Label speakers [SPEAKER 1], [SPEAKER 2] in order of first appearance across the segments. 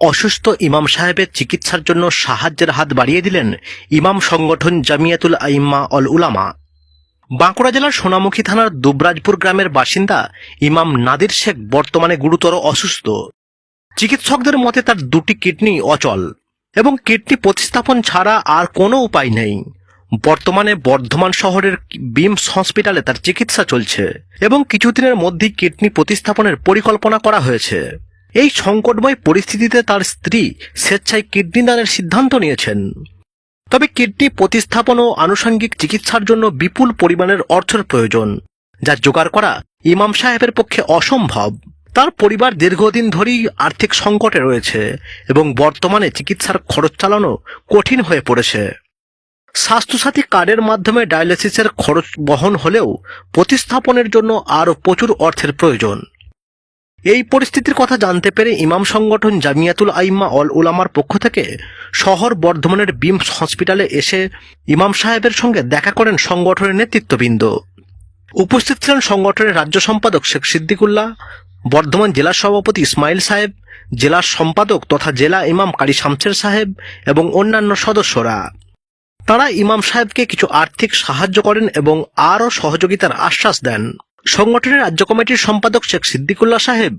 [SPEAKER 1] অসুস্থ ইমাম সাহেবের চিকিৎসার জন্য সাহায্যের হাত বাড়িয়ে দিলেন ইমাম সংগঠন জামিয়াতুল আইম্মা অল উলামা। বাঁকুড়া জেলার সোনামুখী থানার দুবরাজপুর গ্রামের বাসিন্দা ইমাম নাদির শেখ বর্তমানে গুরুতর অসুস্থ। চিকিৎসকদের মতে তার দুটি কিডনি অচল এবং কিডনি প্রতিস্থাপন ছাড়া আর কোনো উপায় নেই। বর্তমানে বর্ধমান শহরের বিমস হসপিটালে তার চিকিৎসা চলছে এবং কিছুদিনের মধ্যেই কিডনি প্রতিস্থাপনের পরিকল্পনা করা হয়েছে। এই সংকটময় পরিস্থিতিতে তার স্ত্রী স্বেচ্ছায় কিডনি দানের সিদ্ধান্ত নিয়েছেন। তবে কিডনি প্রতিস্থাপন ও আনুষঙ্গিক চিকিৎসার জন্য বিপুল পরিমাণের অর্থের প্রয়োজন, যা জোগাড় করা ইমাম সাহেবের পক্ষে অসম্ভব। তার পরিবার দীর্ঘদিন ধরেই আর্থিক সংকটে রয়েছে এবং বর্তমানে চিকিৎসার খরচ চালানো কঠিন হয়ে পড়েছে। স্বাস্থ্যসাথী কার্ডের মাধ্যমে ডায়ালিসিসের খরচ বহন হলেও প্রতিস্থাপনের জন্য আরও প্রচুর অর্থের প্রয়োজন। এই পরিস্থিতির কথা জানতে পেরে ইমাম সংগঠন জামিয়াতুল আইম্মা অল উলামার পক্ষ থেকে শহর বর্ধমানের বিমস হসপিটালে এসে ইমাম সাহেবের সঙ্গে দেখা করেন সংগঠনের নেতৃত্ববৃন্দ। উপস্থিত ছিলেন সংগঠনের রাজ্য সম্পাদক শেখ সিদ্দিকুল্লাহ, বর্ধমান জেলা সভাপতি ইসমাইল সাহেব, জেলা সম্পাদক তথা জেলা ইমাম কারি শামছের সাহেব এবং অন্যান্য সদস্যরা। তারা ইমাম সাহেবকে কিছু আর্থিক সাহায্য করেন এবং আরও সহযোগিতার আশ্বাস দেন। সংগঠনের রাজ্য কমিটির সম্পাদক শেখ সিদ্দিকুল্লাহ সাহেব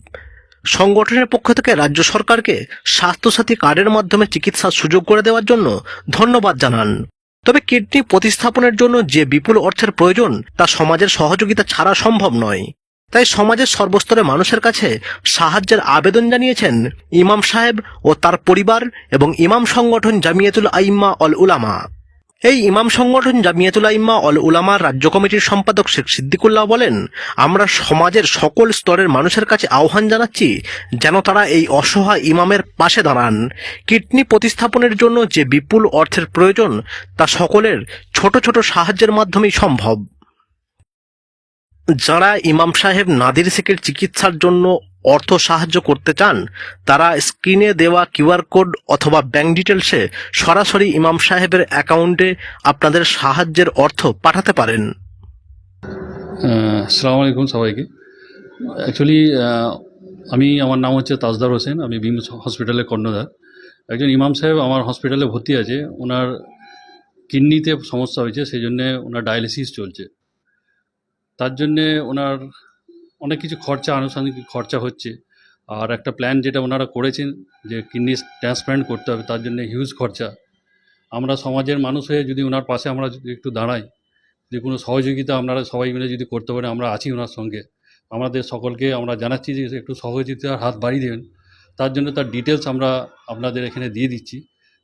[SPEAKER 1] সংগঠনের পক্ষ থেকে রাজ্য সরকারকে স্বাস্থ্যসাথী কার্ডের মাধ্যমে চিকিৎসার সুযোগ করে দেওয়ার জন্য ধন্যবাদ জানান। তবে কিডনি প্রতিস্থাপনের জন্য যে বিপুল অর্থের প্রয়োজন তা সমাজের সহযোগিতা ছাড়া সম্ভব নয়। তাই সমাজের সর্বস্তরের মানুষের কাছে সাহায্যের আবেদন জানিয়েছেন ইমাম সাহেব ও তার পরিবার এবং ইমাম সংগঠন জামিয়াতুল আইম্মা অল উলামা। এই ইমাম সংগঠন জামিয়াতুল আইম্মা অল উলামার রাজ্য কমিটির সম্পাদক শেখ সিদ্দিকুল্লাহ বলেন, আমরা সমাজের সকল স্তরের মানুষের কাছে আহ্বান জানাচ্ছি যেন তারা এই অসহায় ইমামের পাশে দাঁড়ান। কিডনি প্রতিস্থাপনের জন্য যে বিপুল অর্থের প্রয়োজন তা সকলের ছোট ছোট সাহায্যের মাধ্যমেই সম্ভব। যারা ইমাম সাহেব নাদির শেখের চিকিৎসার জন্য অর্থ সাহায্য করতে চান তারা স্ক্রিনে দেওয়া কিউআর কোড অথবা ব্যাংক ডিটেলসে সরাসরি ইমাম সাহেবের অ্যাকাউন্টে আপনাদের সাহায্যের অর্থ পাঠাতে পারেন।
[SPEAKER 2] আসসালামু আলাইকুম সবাইকে। অ্যাকচুয়ালি আমার নাম হচ্ছে তাজদার হোসেন, আমি বিমস হসপিটালের কর্ণধার। একজন ইমাম সাহেব আমার হসপিটালে ভর্তি আছে, ওনার কিডনিতে সমস্যা হয়েছে, সেই জন্যে ওনার ডায়ালিসিস চলছে। তার জন্যে ওনার অনেক কিছু খরচা, আনুষঙ্গিক খরচা হচ্ছে। আর একটা প্ল্যান যেটা ওনারা করেছেন যে কিডনি ট্রান্সপ্ল্যান্ট করতে হবে, তার জন্য হিউজ খরচা। আমরা সমাজের মানুষ হয়ে যদি ওনার পাশে আমরা যদি একটু দাঁড়াই, যে কোনো সহযোগিতা আপনারা সবাই মিলে যদি করতে পারেন, আমরা আছি ওনার সঙ্গে। আমাদের সকলকে আমরা জানাচ্ছি যে একটু সহযোগিতার হাত বাড়িয়ে দেবেন। তার জন্য তার ডিটেলস আমরা আপনাদের এখানে দিয়ে দিচ্ছি।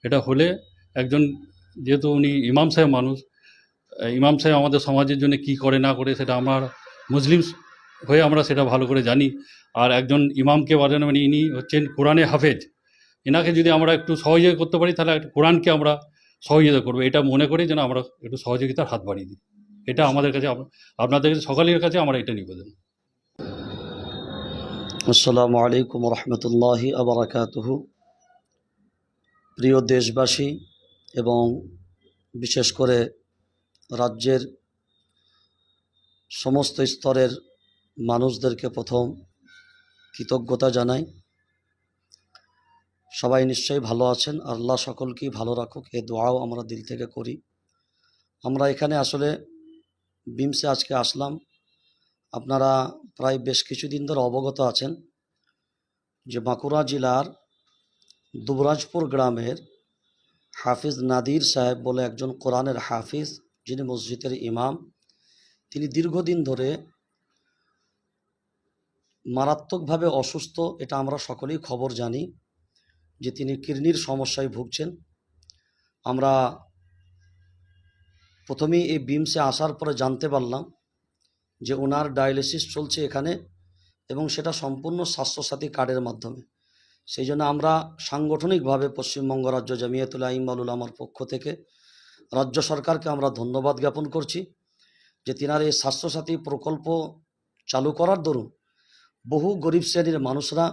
[SPEAKER 2] এটা হলে একজন, যেহেতু উনি ইমাম সাহেব মানুষ, ইমাম সাহেব আমাদের সমাজের জন্য কি করে না করে সেটা আমার মুসলিম হয়ে আমরা সেটা ভালো করে জানি। আর একজন ইমামকে বলেন মানে ইনি হচ্ছেন কোরআনে হাফেজ, এনাকে যদি আমরা একটু সহযোগিতা করতে পারি তাহলে একটু কোরআনকে আমরা সহযোগিতা করবো, এটা মনে করি যেন আমরা একটু সহযোগিতার হাত বাড়িয়ে দিই। এটা আমাদের কাছে, আপনাদের কাছে, সকলের কাছে আমরা এটা নিবেদন।
[SPEAKER 3] আসসালামু আলাইকুম রহমতুল্লাহি আবরাকাতুহু। প্রিয় দেশবাসী এবং বিশেষ করে রাজ্যের সমস্ত স্তরের মানুষদেরকে প্রথম কৃতজ্ঞতা জানাই। সবাই নিশ্চয়ই ভালো আছেন, আল্লাহ সকলকেই ভালো রাখুক, এ দোয়াও আমরা দিল থেকে করি। আমরা এখানে আসলে বিমসে আজকে আসলাম। আপনারা প্রায় বেশ কিছুদিন ধরে অবগত আছেন যে বাঁকুড়া জেলার দুবরাজপুর গ্রামের হাফিজ নাদির সাহেব বলে একজন কোরআনের হাফিজ, যিনি মসজিদের ইমাম, তিনি দীর্ঘদিন ধরে মারাত্মকভাবে অসুস্থ। এটা আমরা সকলেই খবর জানি যে তিনি কিডনির সমস্যায় ভুগছেন। আমরা প্রথমেই এই বিমসে আসার পরে জানতে পারলাম যে ওনার ডায়ালিসিস চলছে এখানে এবং সেটা সম্পূর্ণ স্বাস্থ্যসাথী কার্ডের মাধ্যমে। সেই জন্য আমরা সাংগঠনিকভাবে পশ্চিমবঙ্গ রাজ্য জামিয়াতুল আইম্মা ওয়াল উলামার পক্ষ থেকে রাজ্য সরকারকে আমরা ধন্যবাদ জ্ঞাপন করছি যে তিনার এই স্বাস্থ্যসাথী প্রকল্প চালু করার দরুন বহু গরিব শ্রেণীর মানুষরা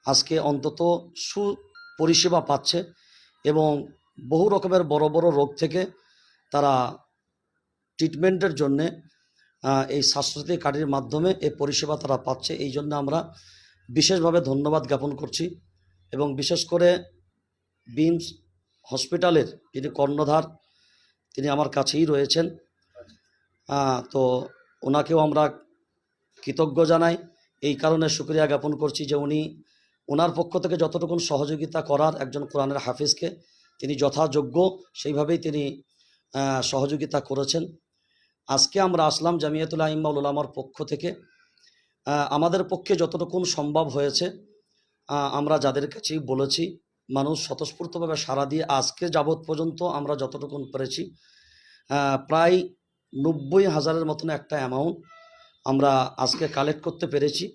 [SPEAKER 3] আজকে অন্তত সুপরিষেবা পাচ্ছে এবং বহু রকমের বড় বড় রোগ থেকে তারা ট্রিটমেন্টের জন্যে এই স্বাস্থ্যসাথী কার্ডের মাধ্যমে এই পরিষেবা তারা পাচ্ছে। এই জন্য আমরা বিশেষভাবে ধন্যবাদ জ্ঞাপন করছি এবং বিশেষ করে বিমস হসপিটালের যিনি কর্ণধার তিনি আমার কাছেই রয়েছেন। তো ওনাকেও আমরা কৃতজ্ঞ জানাই, এই কারণে শুকরিয়া জ্ঞাপন করছি যে উনি ওনার পক্ষ থেকে যতটুকু সহযোগিতা করার একজন কোরআনের হাফিজকে তিনি যথাযোগ্য সেইভাবেই তিনি সহযোগিতা করেছেন। আজকে আমরা আসলাম জামিয়াতুল আইম্মা ওয়াল উলামার পক্ষ থেকে আমাদের পক্ষে যতটুকু সম্ভব হয়েছে আমরা যাদের কাছেই বলেছি, মানুষ স্বতঃস্ফূর্তভাবে সাড়া দিয়ে আজকে যাবৎ পর্যন্ত আমরা যতটুকু পেরেছি প্রায় 90,000-এর মতন একটা অ্যামাউন্ট আমরা আজকে কালেক্ট করতে পেরেছি,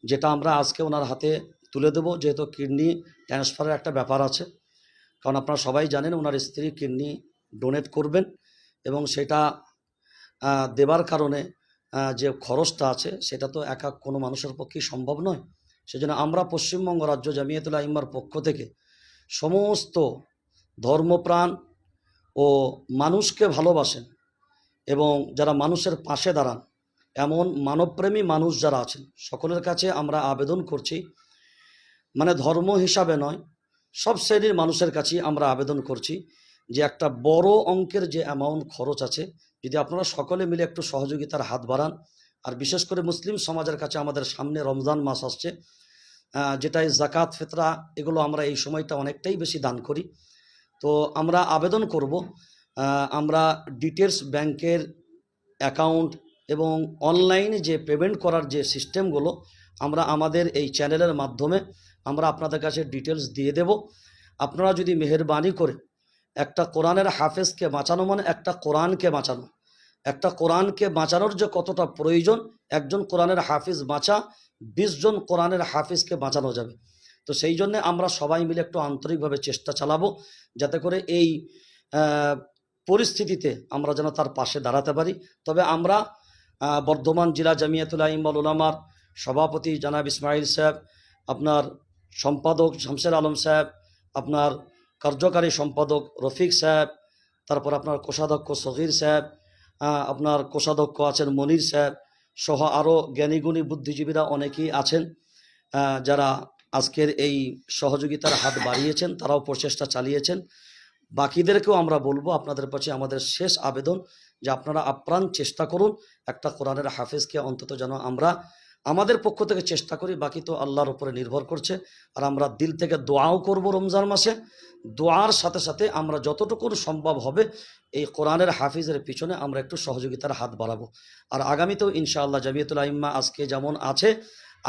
[SPEAKER 3] যেটা আমরা আজকে ওনার হাতে তুলে দেব। যেহেতু কিডনি ট্রান্সফারের একটা ব্যাপার আছে, কারণ আপনারা সবাই জানেন ওনার স্ত্রী কিডনি ডোনেট করবেন এবং সেটা দেবার কারণে যে খরচটা আছে সেটা তো একা কোনো মানুষের পক্ষেই সম্ভব নয়। সেজন্য আমরা পশ্চিমবঙ্গ রাজ্য জামিয়াতুল আইম্মার পক্ষ থেকে সমস্ত ধর্মপ্রাণ ও মানুষকে ভালোবাসেন এবং যারা মানুষের পাশে দাঁড়ান এমন মানবপ্রেমী মানুষ যারা আছেন সকলের কাছে আমরা আবেদন করছি, মানে ধর্ম হিসাবে নয়, সব শ্রেণীর মানুষের কাছেই আমরা আবেদন করছি যে একটা বড় অঙ্কের যে অ্যামাউন্ট খরচ আছে যদি আপনারা সকলে মিলে একটু সহযোগিতার হাত বাড়ান। আর বিশেষ করে মুসলিম সমাজের কাছে আমাদের সামনে রমজান মাস আসছে, যেটাই জাকাত ফিতরা এগুলো আমরা এই সময়টা অনেকটাই বেশি দান করি। তো আমরা আবেদন করব আমরা ডিটেলস ব্যাংকের অ্যাকাউন্ট এবং অনলাইনে যে পেমেন্ট করার যে সিস্টেমগুলো আমরা আমাদের এই চ্যানেলের মাধ্যমে আমরা আপনাদের কাছে ডিটেলস দিয়ে দেব। আপনারা যদি মেহেরবানি করে একটা কোরআনের হাফেজকে বাঁচানো মানে একটা কোরআনকে বাঁচানো, একটা কোরআনকে বাঁচানোর যে কতটা প্রয়োজন, একজন কোরআনের হাফিজ বাঁচা 20 জন কোরআনের হাফিজকে বাঁচানো যাবে। তো সেই জন্যে আমরা সবাই মিলে একটু আন্তরিকভাবে চেষ্টা চালাবো যাতে করে এই পরিস্থিতিতে আমরা যেন তার পাশে দাঁড়াতে পারি। তবে আমরা বর্ধমান জেলা জামিয়াতুল আইম্মা ওয়াল উলামার সভাপতি জনাব ইসমাইল সাহেব, আপনার সম্পাদক শামসের আলম সাহেব, আপনার কার্যকারী সম্পাদক রফিক সাহেব, তারপর আপনার কোষাধ্যক্ষ সগির সাহেব, আপনার কোষাধ্যক্ষ আছেন মনির সাহেব সহ আরও জ্ঞানীগুণী বুদ্ধিজীবীরা অনেকেই আছেন যারা আজকের এই সহযোগিতার হাত বাড়িয়েছেন, তারাও প্রচেষ্টা চালিয়েছেন। বাকিদেরকেও আমরা বলবো আপনাদের কাছে আমাদের শেষ আবেদন যে আপনারা আপ্রাণ চেষ্টা করুন একটা কোরআনের হাফেজকে অন্তত যেন আমরা আমাদের পক্ষ থেকে চেষ্টা করি, বাকি তো আল্লাহর উপরে নির্ভর করছে। আর আমরা দিল থেকে দোয়াও করব রমজান মাসে, দোয়ার সাথে সাথে আমরা যতটুকু সম্ভব হবে এই কোরআনের হাফিজের পিছনে আমরা একটু সহযোগিতার হাত বাড়াবো। আর আগামীতেও ইনশাআল্লাহ জামিয়াতুল আইম্মা আজকে যেমন আছে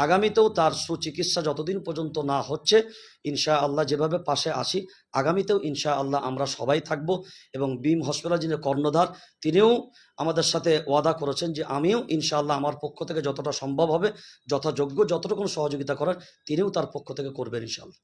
[SPEAKER 3] আগামীতেও তার সুচিকিৎসা যতদিন পর্যন্ত না হচ্ছে ইনশাআল্লাহ যেভাবে পাশে আসি আগামীতেও ইনশাআল্লাহ আমরা সবাই থাকব। এবং বিম হসপিটাল যিনি কর্ণধার তিনিও আমাদের সাথে ওয়াদা করেছেন যে আমিও ইনশাআল্লাহ আমার পক্ষ থেকে যতটা সম্ভব হবে যথাযোগ্য যতটুকু সহযোগিতা করার তিনিও তার পক্ষ থেকে করবেন ইনশাআল্লাহ।